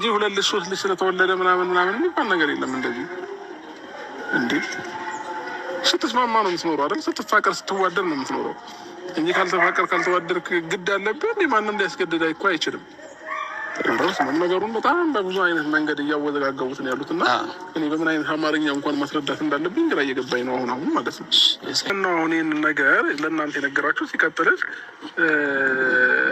እንጂ ሁለት ልጅ ሶስት ልጅ ስለተወለደ ምናምን የሚባል ነገር የለም። እንደዚህ እንዴ ስትስማማ ነው የምትኖረው አይደል? ስትፋቀር ስትዋደድ ነው የምትኖረው እንጂ ካልተፋቀር ካልተዋደድክ ግድ አለብህ እንዴ? ማንም ሊያስገድድ እኮ አይችልም። ነገሩን በጣም በብዙ አይነት መንገድ እያወዘጋገቡት ነው ያሉት እና እኔ በምን አይነት አማርኛ እንኳን ማስረዳት እንዳለብኝ ግራ እየገባኝ ነው አሁን ማለት ነው። እና አሁን ይህን ነገር ለእናንተ የነገራችሁ ሲቀጥልስ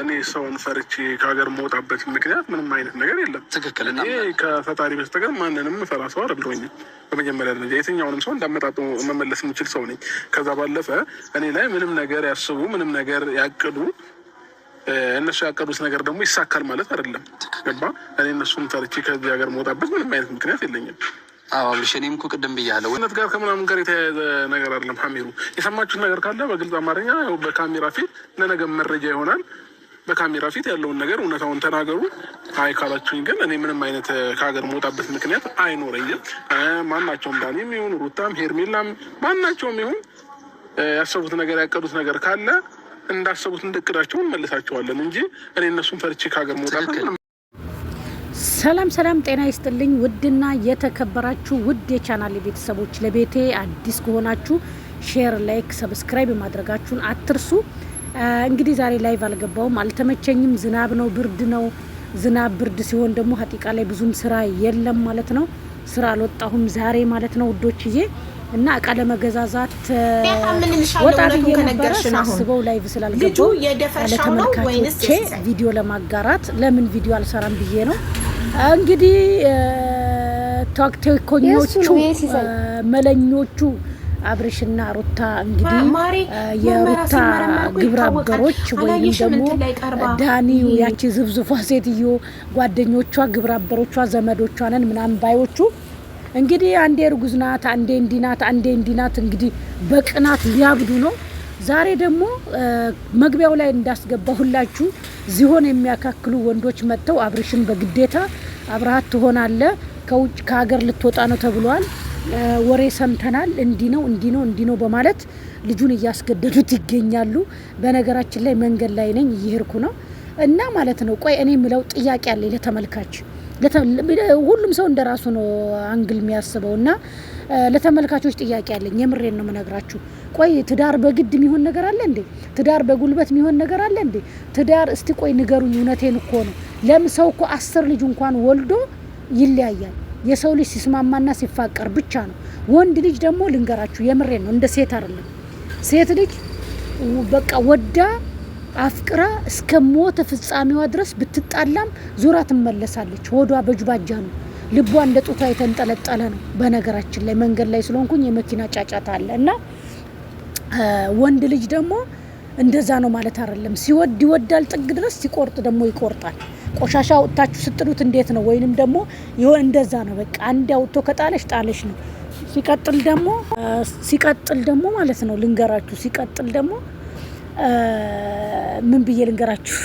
እኔ ሰውን ፈርቼ ከሀገር መውጣበት ምክንያት ምንም አይነት ነገር የለም። ትክክል። እኔ ከፈጣሪ በስተቀር ማንንም ፈራ ሰው አይደለሁኝም። በመጀመሪያ ደረጃ የትኛውንም ሰው እንዳመጣጡ መመለስ የምችል ሰው ነኝ። ከዛ ባለፈ እኔ ላይ ምንም ነገር ያስቡ ምንም ነገር ያቅዱ እነሱ ያቀዱት ነገር ደግሞ ይሳካል ማለት አይደለም። ገባ? እኔ እነሱን ፈርቼ ከዚህ ሀገር መውጣበት ምንም አይነት ምክንያት የለኝም። አዎ እኔም እኮ ቅድም ብያለሁ። እውነት ጋር ከምናምን ጋር የተያያዘ ነገር አይደለም። ሀሚሩ የሰማችሁት ነገር ካለ በግልጽ አማርኛ በካሜራ ፊት ለነገ መረጃ ይሆናል። በካሜራ ፊት ያለውን ነገር እውነታውን ተናገሩ። አይ ካላችሁኝ ግን እኔ ምንም አይነት ከሀገር መውጣበት ምክንያት አይኖረኝም። ማናቸውም ዳኒም ይሁን ሩታም ሄርሜላም ማናቸውም ይሁን ያሰቡት ነገር ያቀዱት ነገር ካለ እንዳሰቡት እንደቅዳቸውን መልሳቸዋለን እንጂ እኔ እነሱን ፈርቼ ከሀገር መውጣት። ሰላም ጤና ይስጥልኝ። ውድና የተከበራችሁ ውድ የቻናል ቤተሰቦች ለቤቴ አዲስ ከሆናችሁ ሼር፣ ላይክ፣ ሰብስክራይብ ማድረጋችሁን አትርሱ። እንግዲህ ዛሬ ላይቭ አልገባውም፣ አልተመቸኝም። ዝናብ ነው፣ ብርድ ነው። ዝናብ ብርድ ሲሆን ደግሞ ሀቂቃ ላይ ብዙም ስራ የለም ማለት ነው። ስራ አልወጣሁም ዛሬ ማለት ነው ውዶችዬ። እና እቃ ለመገዛዛት ወጣ ብዬ ነበረ ሳስበው ላይቭ ስላልገባው ለተመልካቾቼ ቪዲዮ ለማጋራት ለምን ቪዲዮ አልሰራም ብዬ ነው። እንግዲህ ቲክቶከኞቹ መለኞቹ አብርሽና ሩታ እንግዲህ የሩታ ግብረ አበሮች ወይም ደግሞ ዳኒ ያቺ ዝብዝፏ ሴትዮ ጓደኞቿ ግብረ አበሮቿ ዘመዶቿ ነን ምናምን ባዮቹ እንግዲህ አንዴ እርጉዝ ናት፣ አንዴ እንዲናት፣ አንዴ እንዲናት እንግዲህ በቅናት ሊያብዱ ነው። ዛሬ ደግሞ መግቢያው ላይ እንዳስገባሁላችሁ ዝሆን የሚያካክሉ ወንዶች መጥተው አብርሽን በግዴታ አብርሃት ትሆናለ ከውጭ ከሀገር ልትወጣ ነው ተብሏል፣ ወሬ ሰምተናል፣ እንዲ ነው በማለት ልጁን እያስገደዱት ይገኛሉ። በነገራችን ላይ መንገድ ላይ ነኝ እየሄድኩ ነው እና ማለት ነው። ቆይ እኔ የምለው ጥያቄ አለ ለተመልካች ሁሉም ሰው እንደራሱ ነው አንግል የሚያስበው እና ለተመልካቾች ጥያቄ አለኝ። የምሬን ነው የምነግራችሁ። ቆይ ትዳር በግድ የሚሆን ነገር አለ እንዴ? ትዳር በጉልበት የሚሆን ነገር አለ እንዴ? ትዳር እስቲ ቆይ ንገሩኝ። እውነቴን እኮ ነው። ለምን ሰው እኮ 10 ልጅ እንኳን ወልዶ ይለያያል። የሰው ልጅ ሲስማማና ሲፋቀር ብቻ ነው። ወንድ ልጅ ደግሞ ልንገራችሁ፣ የምሬን ነው፣ እንደ ሴት አይደለም። ሴት ልጅ በቃ ወዳ አፍቅራ እስከ ሞት ፍጻሜዋ ድረስ ብትጣላም ዙራ ትመለሳለች። ሆዷ በጅባጃ ነው፣ ልቧ እንደ ጡቷ የተንጠለጠለ ነው። በነገራችን ላይ መንገድ ላይ ስለሆንኩኝ የመኪና ጫጫታ አለ እና ወንድ ልጅ ደግሞ እንደዛ ነው ማለት አይደለም። ሲወድ ይወዳል ጥግ ድረስ፣ ሲቆርጥ ደግሞ ይቆርጣል። ቆሻሻ አውጥታችሁ ስትሉት እንዴት ነው? ወይንም ደግሞ ይሆን እንደዛ ነው። በቃ አንድ አውጥቶ ከጣለሽ ጣለሽ ነው። ሲቀጥል ደግሞ ማለት ነው ልንገራችሁ። ሲቀጥል ደግሞ ምን ብዬ ልንገራችሁ?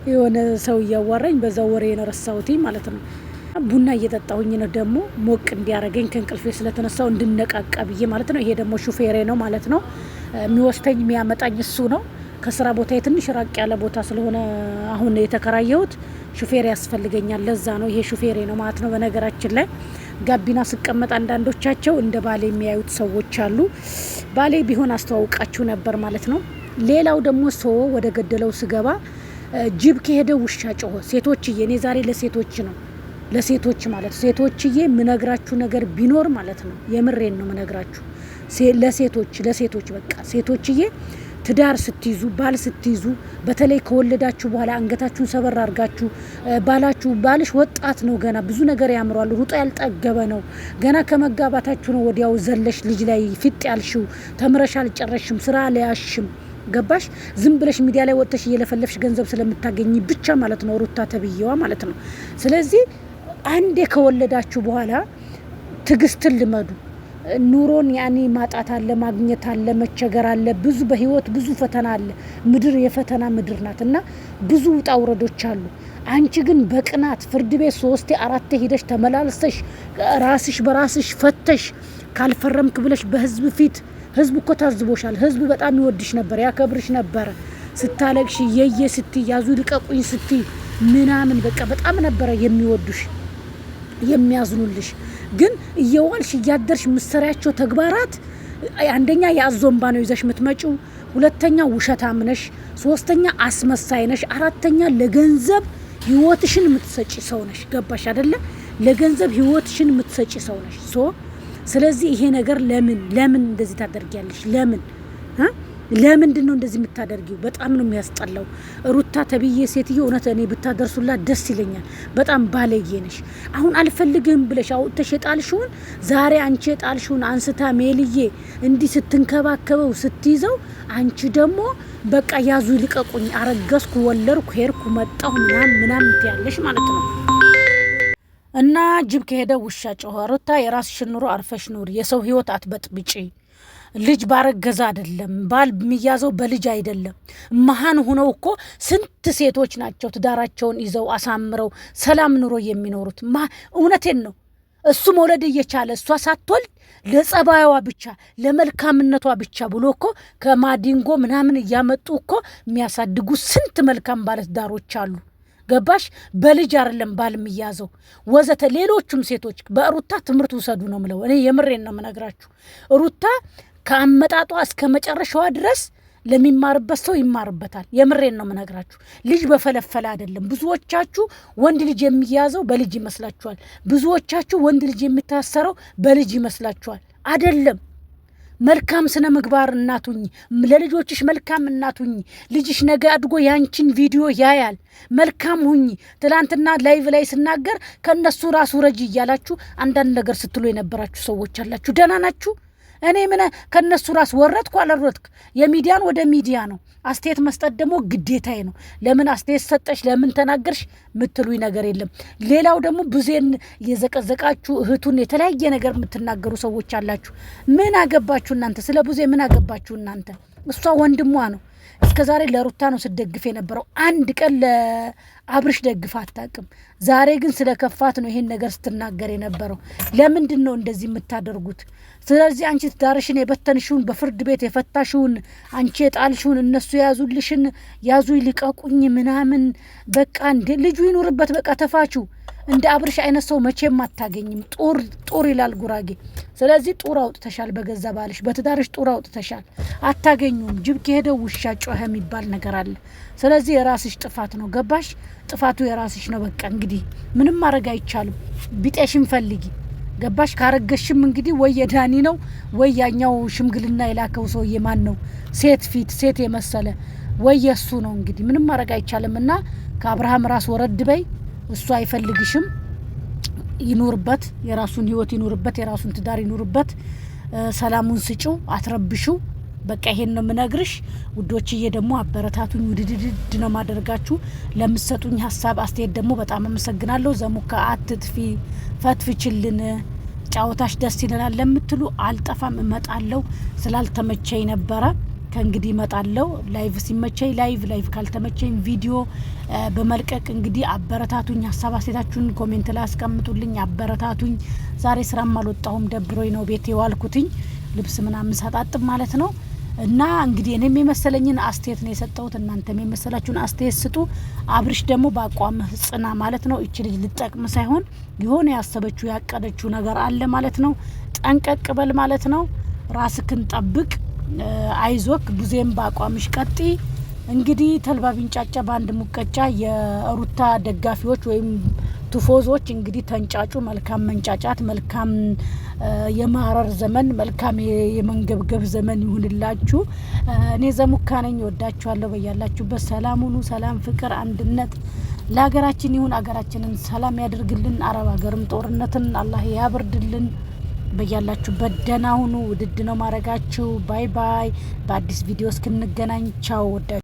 የሆነ ሰው እያዋራኝ በዛው ወሬ የረሳሁት ማለት ነው። ቡና እየጠጣሁኝ ነው ደግሞ ሞቅ እንዲያረገኝ ከእንቅልፌ ስለተነሳው እንድነቃቃ ብዬ ማለት ነው። ይሄ ደግሞ ሹፌሬ ነው ማለት ነው። የሚወስደኝ የሚያመጣኝ እሱ ነው። ከስራ ቦታ ትንሽ ራቅ ያለ ቦታ ስለሆነ አሁን የተከራየሁት ሹፌሬ ያስፈልገኛል። ለዛ ነው ይሄ ሹፌሬ ነው ማለት ነው። በነገራችን ላይ ጋቢና ስቀመጥ አንዳንዶቻቸው እንደ ባሌ የሚያዩት ሰዎች አሉ። ባሌ ቢሆን አስተዋውቃችሁ ነበር ማለት ነው። ሌላው ደግሞ ሰው ወደ ገደለው ስገባ ጅብ ከሄደ ውሻ ጮኸ። ሴቶችዬ እኔ ዛሬ ለሴቶች ነው ለሴቶች ማለት ሴቶችዬ ምነግራችሁ ነገር ቢኖር ማለት ነው የምሬን ነው ምነግራችሁ ለሴቶች በቃ ሴቶችዬ ትዳር ስትይዙ ባል ስትይዙ በተለይ ከወለዳችሁ በኋላ አንገታችሁን ሰበር አድርጋችሁ ባልሽ ወጣት ነው ገና ብዙ ነገር ያምራሉ ሩጣ ያልጠገበ ነው ገና ከመጋባታችሁ ነው ወዲያው ዘለሽ ልጅ ላይ ፊት ያልሽው ተምረሽ አልጨረሽም ስራ አልያዝሽም ገባሽ ዝም ብለሽ ሚዲያ ላይ ወጥተሽ እየለፈለፍሽ ገንዘብ ስለምታገኝ ብቻ ማለት ነው ሩታ ተብየዋ ማለት ነው። ስለዚህ አንዴ ከወለዳችሁ በኋላ ትግስትን ልመዱ። ኑሮን ያኔ ማጣት አለ ማግኘት አለ መቸገር አለ ብዙ በህይወት ብዙ ፈተና አለ። ምድር የፈተና ምድር ናትና ብዙ ውጣ ውረዶች አሉ። አንቺ ግን በቅናት ፍርድ ቤት 3 4 ሄደሽ ተመላልሰሽ ራስሽ በራስሽ ፈተሽ ካልፈረምክ ብለሽ በህዝብ ፊት ህዝብ እኮ ታዝቦሻል። ህዝብ በጣም ይወድሽ ነበር ያከብርሽ ነበር። ስታለቅሽ የየ ስትይ ያዙ ልቀቁኝ ስትይ ምናምን በቃ በጣም ነበረ የሚወዱሽ የሚያዝኑልሽ። ግን እየዋልሽ እያደርሽ ምሰሪያቸው ተግባራት አንደኛ ያዞምባ ነው ይዘሽ ምትመጪው፣ ሁለተኛ ውሸታም ነሽ፣ ሶስተኛ አስመሳይ ነሽ፣ አራተኛ ለገንዘብ ህይወትሽን ምትሰጪ ሰው ነሽ። ገባሽ አይደለ? ለገንዘብ ህይወትሽን ምትሰጪ ሰው ነሽ። ስለዚህ ይሄ ነገር ለምን እንደዚህ ታደርጊያለሽ? ለምንድን ነው እንደዚህ የምታደርጊው? በጣም ነው የሚያስጠላው። ሩታ ተብዬ ሴትዮ እውነት እኔ ብታደርሱላት ደስ ይለኛል። በጣም ባለጌ ነሽ። አሁን አልፈልግህም ብለሽ አውጥተሽ የጣልሽውን ዛሬ አንቺ የጣልሽውን አንስታ ሜልዬ እንዲህ ስትንከባከበው ስትይዘው፣ አንቺ ደግሞ በቃ ያዙ ይልቀቁኝ፣ አረገዝኩ፣ ወለድኩ፣ ሄድኩ፣ መጣሁ ምናምን ትያለሽ ማለት ነው። እና ጅብ ከሄደ ውሻ ጮኸ። ሩታ የራስሽን ኑሮ አርፈሽ ኑሪ። የሰው ህይወት አትበጥብጪ። ልጅ ባረገዛ አይደለም ባል የሚያዘው በልጅ አይደለም። መሃን ሆነው እኮ ስንት ሴቶች ናቸው ትዳራቸውን ይዘው አሳምረው ሰላም ኑሮ የሚኖሩት። እውነቴን ነው። እሱ መውለድ እየቻለ እሷ ሳትወልድ ለጸባይዋ ብቻ ለመልካምነቷ ብቻ ብሎ እኮ ከማዲንጎ ምናምን እያመጡ እኮ የሚያሳድጉ ስንት መልካም ባለትዳሮች አሉ። ገባሽ? በልጅ አይደለም ባል የሚያዘው ወዘተ። ሌሎቹም ሴቶች በሩታ ትምህርት ውሰዱ ነው ምለው። እኔ የምሬን ነው የምነግራችሁ። ሩታ ከአመጣጧ እስከ መጨረሻዋ ድረስ ለሚማርበት ሰው ይማርበታል። የምሬን ነው የምነግራችሁ። ልጅ በፈለፈለ አይደለም። ብዙዎቻችሁ ወንድ ልጅ የሚያዘው በልጅ ይመስላችኋል። ብዙዎቻችሁ ወንድ ልጅ የሚታሰረው በልጅ ይመስላችኋል። አይደለም። መልካም ስነ ምግባር እናቱኝ፣ ለልጆችሽ መልካም እናቱኝ። ልጅሽ ነገ አድጎ ያንቺን ቪዲዮ ያያል። መልካም ሁኝ። ትላንትና ላይቭ ላይ ስናገር ከነሱ ራሱ ረጂ እያላችሁ አንዳንድ ነገር ስትሉ የነበራችሁ ሰዎች አላችሁ። ደህና ናችሁ? እኔ ምን ከነሱ ራስ ወረድኩ አልወረድኩ? የሚዲያን ወደ ሚዲያ ነው። አስተያየት መስጠት ደግሞ ግዴታዬ ነው። ለምን አስተያየት ሰጠሽ፣ ለምን ተናገርሽ ምትሉኝ ነገር የለም። ሌላው ደግሞ ብዙን የዘቀዘቃችሁ እህቱን የተለያየ ነገር የምትናገሩ ሰዎች አላችሁ። ምን አገባችሁ እናንተ? ስለ ብዙ ምን አገባችሁ እናንተ? እሷ ወንድሟ ነው። እስከ ዛሬ ለሩታ ነው ስደግፍ የነበረው። አንድ ቀን ለአብርሽ ደግፍ አታውቅም። ዛሬ ግን ስለ ከፋት ነው ይሄን ነገር ስትናገር የነበረው። ለምንድን ነው እንደዚህ የምታደርጉት? ስለዚህ አንቺ ትዳርሽን የበተንሽውን በፍርድ ቤት የፈታሽውን አንቺ የጣልሽውን እነሱ ያዙልሽን ያዙ ይልቀቁኝ ምናምን በቃ እንደ ልጁ ይኑርበት። በቃ ተፋችሁ። እንደ አብርሽ አይነት ሰው መቼም አታገኝም። ጡር ይላል ጉራጌ። ስለዚህ ጡር አውጥተሻል፣ በገዛ ባልሽ በትዳርሽ ጡር አውጥተሻል። አታገኙም። ጅብ ከሄደው ውሻ ጮኸ የሚባል ነገር አለ። ስለዚህ የራስሽ ጥፋት ነው። ገባሽ? ጥፋቱ የራስሽ ነው። በቃ እንግዲህ ምንም ማድረግ አይቻልም። ቢጤሽን ፈልጊ። ገባሽ? ካረገሽም እንግዲህ ወይ የዳኒ ነው ወይ ያኛው ሽምግልና የላከው ሰውዬ ማን ነው? ሴት ፊት ሴት የመሰለ ወይ የሱ ነው። እንግዲህ ምንም ማድረግ አይቻልም። እና ከአብርሃም ራስ ወረድ በይ። እሱ አይፈልግሽም። ይኑርበት፣ የራሱን ህይወት ይኑርበት፣ የራሱን ትዳር ይኑርበት። ሰላሙን ስጪው፣ አትረብሹ። በቃ ይሄን ነው የምነግርሽ ውዶችዬ። ደግሞ አበረታቱኝ፣ ውድድድ ነው ማደርጋችሁ። ለምትሰጡኝ ሀሳብ አስተያየት ደግሞ በጣም አመሰግናለሁ። ዘሙካ አትጥፊ፣ ፈትፍችልን፣ ጫወታሽ ደስ ይለናል ለምትሉ አልጠፋም፣ እመጣለሁ። ስላልተመቸኝ ነበረ ከእንግዲህ እመጣለሁ። ላይቭ ሲመቸኝ ላይቭ ካልተመቸኝ ቪዲዮ በመልቀቅ እንግዲህ አበረታቱኝ። ሀሳብ አስተያየታችሁን ኮሜንት ላይ አስቀምጡልኝ፣ አበረታቱኝ። ዛሬ ስራም አልወጣሁም፣ ደብሮኝ ነው ቤት የዋልኩትኝ ልብስ ምናምን ሳጣጥብ ማለት ነው። እና እንግዲህ እኔም የመሰለኝን አስተያየት ነው የሰጠሁት። እናንተም የመሰላችሁን አስተያየት ስጡ። አብርሽ ደግሞ በአቋምህ ጽና ማለት ነው። እቺ ልጅ ልጠቅም ሳይሆን የሆነ ያሰበችው ያቀደችው ነገር አለ ማለት ነው። ጠንቀቅ በል ማለት ነው። ራስክን ጠብቅ። አይዞክ፣ ብዙም በአቋምሽ ቀጢ። እንግዲህ ተልባ ቢንጫጫ በአንድ ሙቀጫ የሩታ ደጋፊዎች ወይም ቱፎዞች እንግዲህ ተንጫጩ። መልካም መንጫጫት፣ መልካም የማረር ዘመን፣ መልካም የመንገብገብ ዘመን ይሁንላችሁ። እኔ ዘሙካ ነኝ። ወዳችኋለሁ። በያላችሁበት ሰላም ሁኑ። ሰላም፣ ፍቅር፣ አንድነት ለሀገራችን ይሁን። ሀገራችንን ሰላም ያድርግልን። አረብ ሀገርም ጦርነትን አላህ ያብርድልን። በያላችሁበት ደህና ሁኑ። ውድድ ነው ማረጋችሁ። ባይ ባይ። በአዲስ ቪዲዮ እስክንገናኝ ቻው። ወዳችሁ